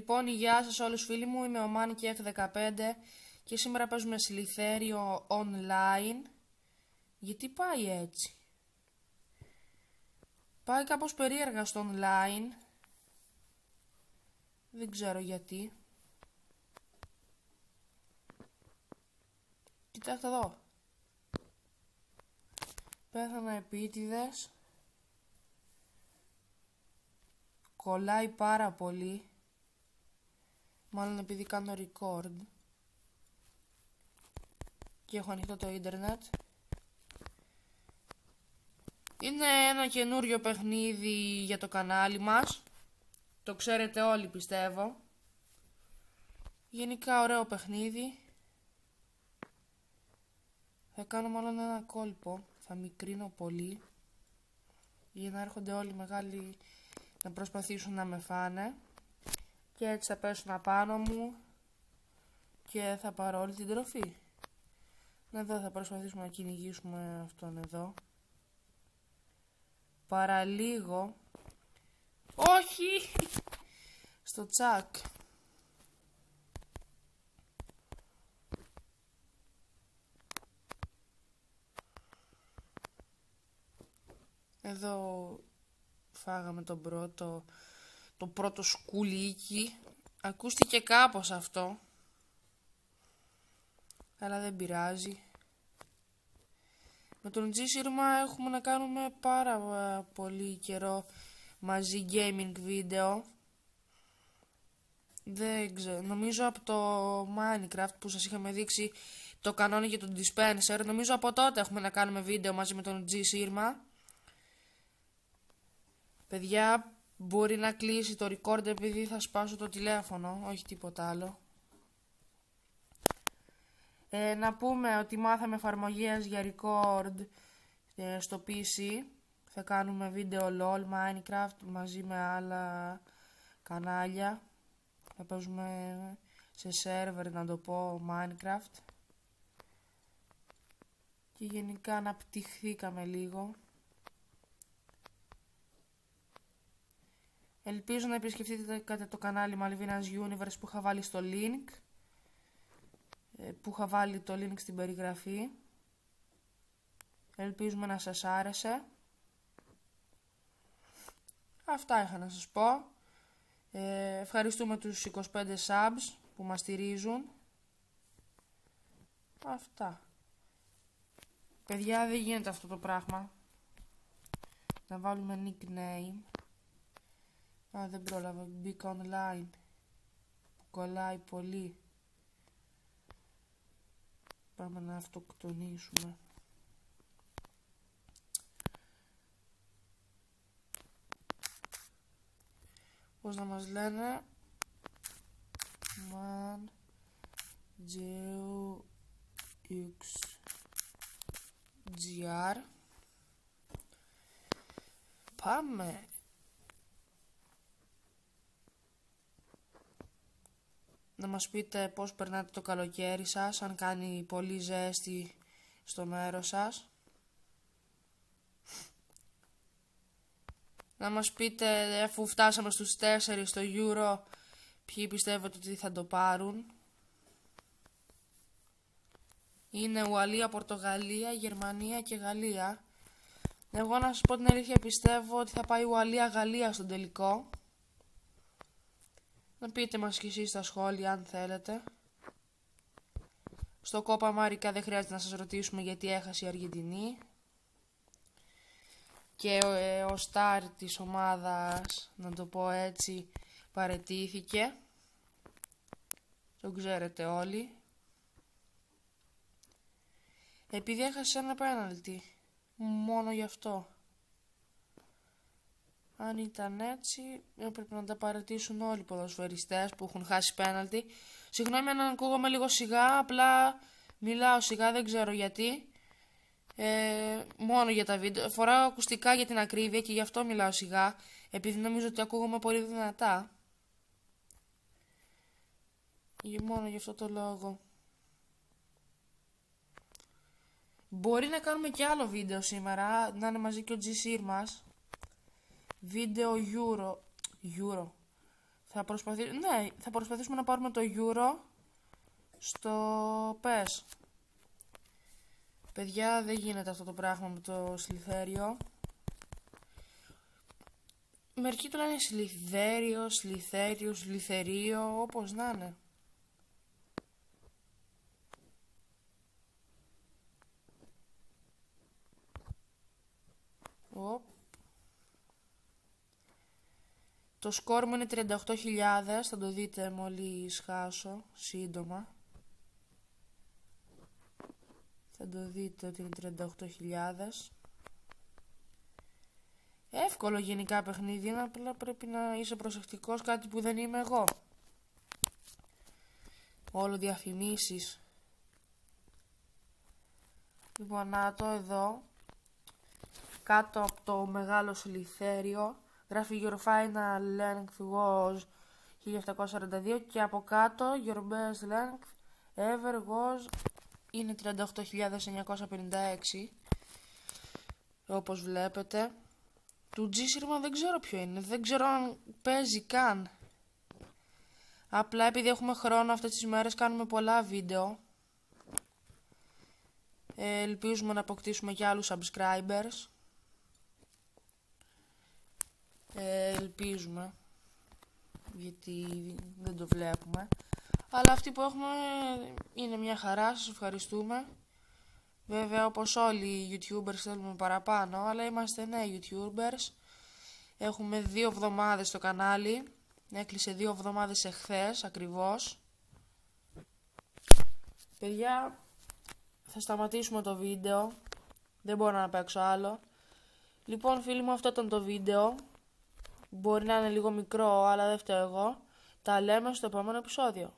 Λοιπόν, γεια σας όλους φίλοι μου, είμαι ο Μάνικη F15 και σήμερα παίζουμε Σιλιθέριο online. Γιατί πάει έτσι? Πάει κάπως περίεργα στο online. Δεν ξέρω γιατί. Κοιτάξτε εδώ. Πέθανα επίτηδες. Κολλάει πάρα πολύ. Μάλλον επειδή κάνω record και έχω ανοιχτό το ίντερνετ. Είναι ένα καινούριο παιχνίδι για το κανάλι μας. Το ξέρετε όλοι πιστεύω. Γενικά ωραίο παιχνίδι. Θα κάνω μάλλον ένα κόλπο. Θα μικρύνω πολύ για να έρχονται όλοι οι μεγάλοι να προσπαθήσουν να με φάνε. Και έτσι θα πέσουν απάνω μου και θα πάρω όλη την τροφή. Εδώ θα προσπαθήσουμε να κυνηγήσουμε αυτόν εδώ. Παραλίγο. Όχι! Στο τσάκ. Εδώ φάγαμε το πρώτο σκουλίκι. Ακούστηκε κάπως αυτό, αλλά δεν πειράζει. Με τον G-Sirma έχουμε να κάνουμε πάρα πολύ καιρό μαζί gaming βίντεο. Δεν ξέρω, νομίζω από το Minecraft που σας είχαμε δείξει το κανόνι και τον Dispenser. Νομίζω από τότε έχουμε να κάνουμε βίντεο μαζί με τον G-Sirma. Παιδιά, μπορεί να κλείσει το record επειδή θα σπάσω το τηλέφωνο, όχι τίποτα άλλο. Να πούμε ότι μάθαμε εφαρμογές για record στο PC. Θα κάνουμε βίντεο LOL, Minecraft μαζί με άλλα κανάλια. Θα παίζουμε σε server, να το πω, Minecraft. Και γενικά αναπτυχθήκαμε λίγο. Ελπίζω να επισκεφτείτε το κανάλι Malvina's Universe που είχα βάλει στο link. Που είχα βάλει το link στην περιγραφή. Ελπίζουμε να σας άρεσε. Αυτά είχα να σας πω. Ευχαριστούμε τους 25 subs που μας στηρίζουν. Αυτά. Παιδιά, δεν γίνεται αυτό το πράγμα. Να βάλουμε nickname. Δεν πρόλαβα, μπήκα online που κολλάει πολύ. Πάμε να αυτοκτονήσουμε. Πώς να μας λένε? Man Geo XGR. Πάμε. Να μας πείτε πώς περνάτε το καλοκαίρι σας, αν κάνει πολύ ζέστη στο μέρος σας. Να μας πείτε, αφού φτάσαμε στους 4 στο Euro, ποιοι πιστεύετε ότι θα το πάρουν. Είναι Ουαλία, Πορτογαλία, Γερμανία και Γαλλία. Εγώ να σας πω την αλήθεια, πιστεύω ότι θα πάει Ουαλία-Γαλλία στον τελικό. Να πείτε μας και εσείς στα σχόλια αν θέλετε. Στο Κόπα Αμέρικα δεν χρειάζεται να σας ρωτήσουμε γιατί έχασε η Αργεντινή. Και ο στάρ της ομάδας, να το πω έτσι, παραιτήθηκε. Το ξέρετε όλοι. Επειδή έχασε ένα πέναλτι. Μόνο γι' αυτό. Αν ήταν έτσι, έπρεπε να τα παρατήσουν όλοι οι ποδοσφαιριστές που έχουν χάσει πέναλτι. Συγγνώμη αν ακούγομαι λίγο σιγά, απλά Μιλάω σιγά, δεν ξέρω γιατί. Μόνο για τα βίντεο. Φοράω ακουστικά για την ακρίβεια και γι' αυτό μιλάω σιγά. Επειδή νομίζω ότι ακούγομαι πολύ δυνατά. Μόνο γι' αυτό το λόγο. Μπορεί να κάνουμε και άλλο βίντεο σήμερα. Να είναι μαζί και ο G-Sir μας. Βίντεο Euro. Θα προσπαθήσουμε να πάρουμε το Euro στο PES. Παιδιά, δεν γίνεται αυτό το πράγμα με το Σλιθέριο. Μερικοί το λένε Σλιθέριο, Σλιθέριο, Σλιθερίο, όπως να είναι. Το σκόρ μου είναι 38.000, θα το δείτε μόλις χάσω, σύντομα. Θα το δείτε ότι είναι 38.000. Εύκολο γενικά παιχνίδι, απλά πρέπει να είσαι προσεκτικός, κάτι που δεν είμαι εγώ. Όλο διαφημίσεις. Λοιπόν, να το εδώ, κάτω από το μεγάλο Σλιθέριο, γράφει Your final length was 1742 και από κάτω Your best length ever was είναι 38.956, όπως βλέπετε. Του G-Sir δεν ξέρω ποιο είναι, δεν ξέρω αν παίζει καν. Απλά επειδή έχουμε χρόνο αυτές τις μέρες κάνουμε πολλά βίντεο. Ελπίζουμε να αποκτήσουμε και άλλους subscribers. Ελπίζουμε, γιατί δεν το βλέπουμε. Αλλά αυτοί που έχουμε είναι μια χαρά, σας ευχαριστούμε. Βέβαια, όπως όλοι οι YouTubers θέλουμε παραπάνω, αλλά είμαστε νέοι YouTubers. Έχουμε 2 εβδομάδες στο κανάλι. Έκλεισε 2 εβδομάδες εχθές ακριβώς. Παιδιά, θα σταματήσουμε το βίντεο. Δεν μπορώ να παίξω άλλο. Λοιπόν, φίλοι μου, αυτό ήταν το βίντεο. Μπορεί να είναι λίγο μικρό, αλλά δεν φταίω εγώ. Τα λέμε στο επόμενο επεισόδιο.